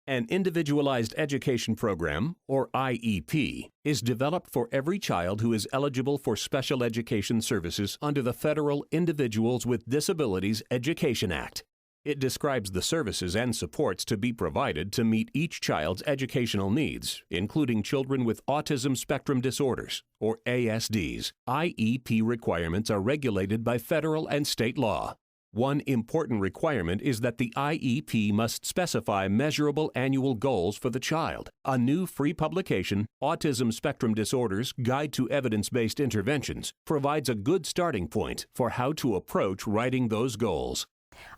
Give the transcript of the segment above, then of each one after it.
An Individualized Education Program, or IEP, is developed for every child who is eligible for special education services under the Federal Individuals with Disabilities Education Act. It describes the services and supports to be provided to meet each child's educational needs, including children with autism spectrum disorders, or ASDs. IEP requirements are regulated by federal and state law. One important requirement is that the IEP must specify measurable annual goals for the child. A new free publication, Autism Spectrum Disorders Guide to Evidence-Based Interventions, provides a good starting point for how to approach writing those goals.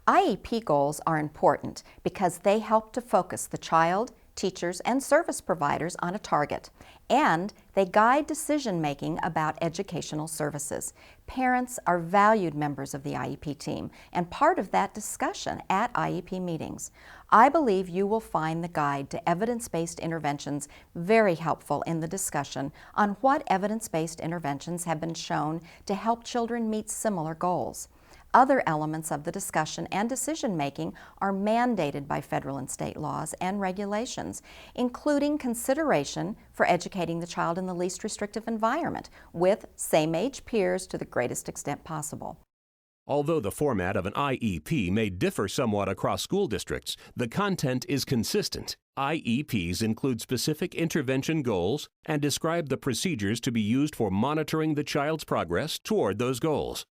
IEP goals are important because they help to focus the child, teachers, and service providers on a target, and they guide decision-making about educational services. Parents are valued members of the IEP team and part of that discussion at IEP meetings. I believe you will find the guide to evidence-based interventions very helpful in the discussion on what evidence-based interventions have been shown to help children meet similar goals. Other elements of the discussion and decision-making are mandated by federal and state laws and regulations, including consideration for educating the child in the least restrictive environment with same-age peers to the greatest extent possible. Although the format of an IEP may differ somewhat across school districts, the content is consistent. IEPs include specific intervention goals and describe the procedures to be used for monitoring the child's progress toward those goals.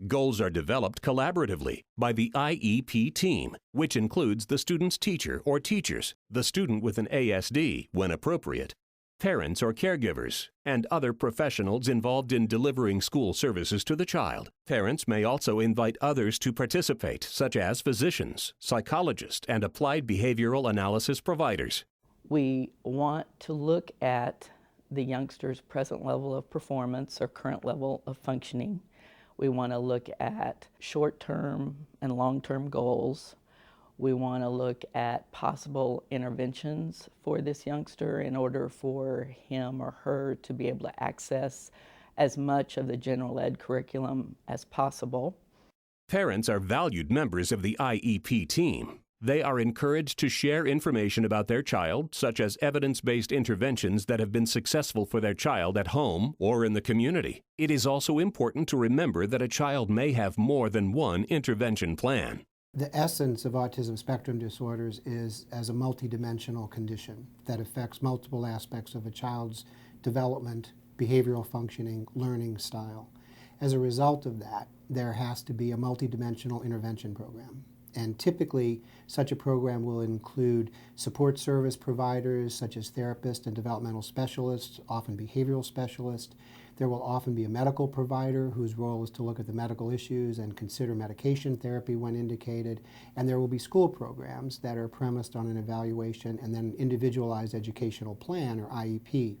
Goals are developed collaboratively by the IEP team, which includes the student's teacher or teachers, the student with an ASD when appropriate, parents or caregivers, and other professionals involved in delivering school services to the child. Parents may also invite others to participate, such as physicians, psychologists, and applied behavioral analysis providers. We want to look at the youngster's present level of performance or current level of functioning. We want to look at short-term and long-term goals. We want to look at possible interventions for this youngster in order for him or her to be able to access as much of the general ed curriculum as possible. Parents are valued members of the IEP team. They are encouraged to share information about their child, such as evidence-based interventions that have been successful for their child at home or in the community. It is also important to remember that a child may have more than one intervention plan. The essence of autism spectrum disorders is as a multidimensional condition that affects multiple aspects of a child's development, behavioral functioning, learning style. As a result of that, there has to be a multidimensional intervention program. And typically, such a program will include support service providers such as therapists and developmental specialists, often behavioral specialists. There will often be a medical provider whose role is to look at the medical issues and consider medication therapy when indicated. And there will be school programs that are premised on an evaluation and then individualized educational plan, or IEP.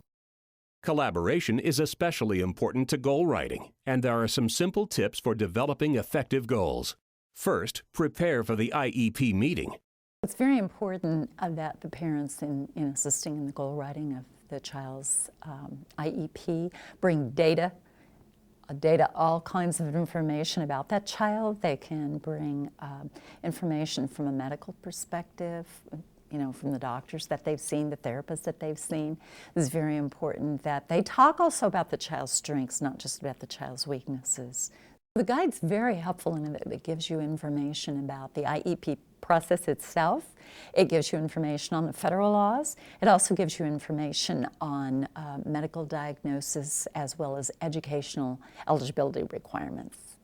Collaboration is especially important to goal writing, and there are some simple tips for developing effective goals. First, prepare for the IEP meeting. It's very important that the parents in assisting in the goal writing of the child's IEP bring data, all kinds of information about that child. They can bring information from a medical perspective, from the doctors that they've seen, the therapists that they've seen. It's very important that they talk also about the child's strengths, not just about the child's weaknesses. The guide's very helpful in that it gives you information about the IEP process itself. It gives you information on the federal laws. It also gives you information on medical diagnosis as well as educational eligibility requirements.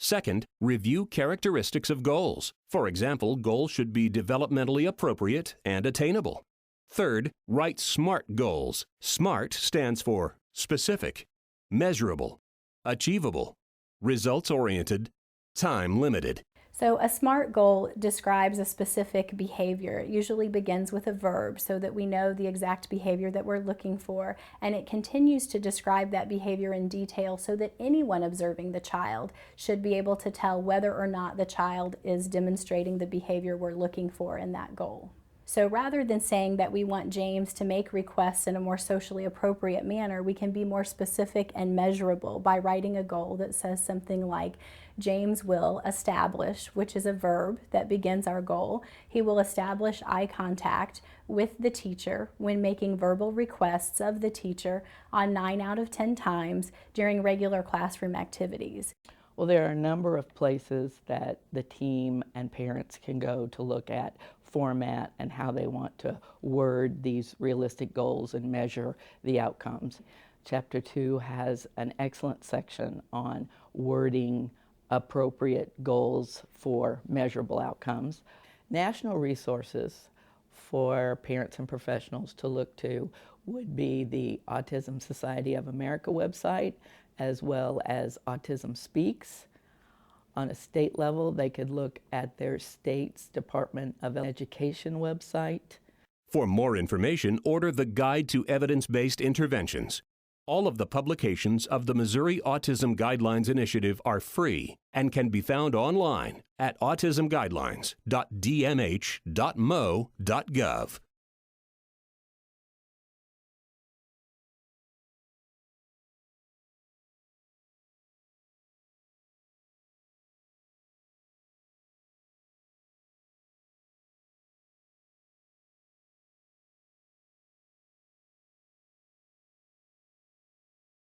Second, review characteristics of goals. For example, goals should be developmentally appropriate and attainable. Third, write SMART goals. SMART stands for specific, measurable, achievable, results-oriented, time-limited. So a SMART goal describes a specific behavior. It usually begins with a verb so that we know the exact behavior that we're looking for, and it continues to describe that behavior in detail so that anyone observing the child should be able to tell whether or not the child is demonstrating the behavior we're looking for in that goal. So rather than saying that we want James to make requests in a more socially appropriate manner, we can be more specific and measurable by writing a goal that says something like, James will establish, which is a verb that begins our goal. He will establish eye contact with the teacher when making verbal requests of the teacher on 9 out of 10 times during regular classroom activities. Well, there are a number of places that the team and parents can go to look at format and how they want to word these realistic goals and measure the outcomes. Chapter 2 has an excellent section on wording appropriate goals for measurable outcomes. National resources for parents and professionals to look to would be the Autism Society of America website, as well as Autism Speaks. On a state level, they could look at their state's Department of Education website. For more information, order the Guide to Evidence-Based Interventions. All of the publications of the Missouri Autism Guidelines Initiative are free and can be found online at autismguidelines.dmh.mo.gov.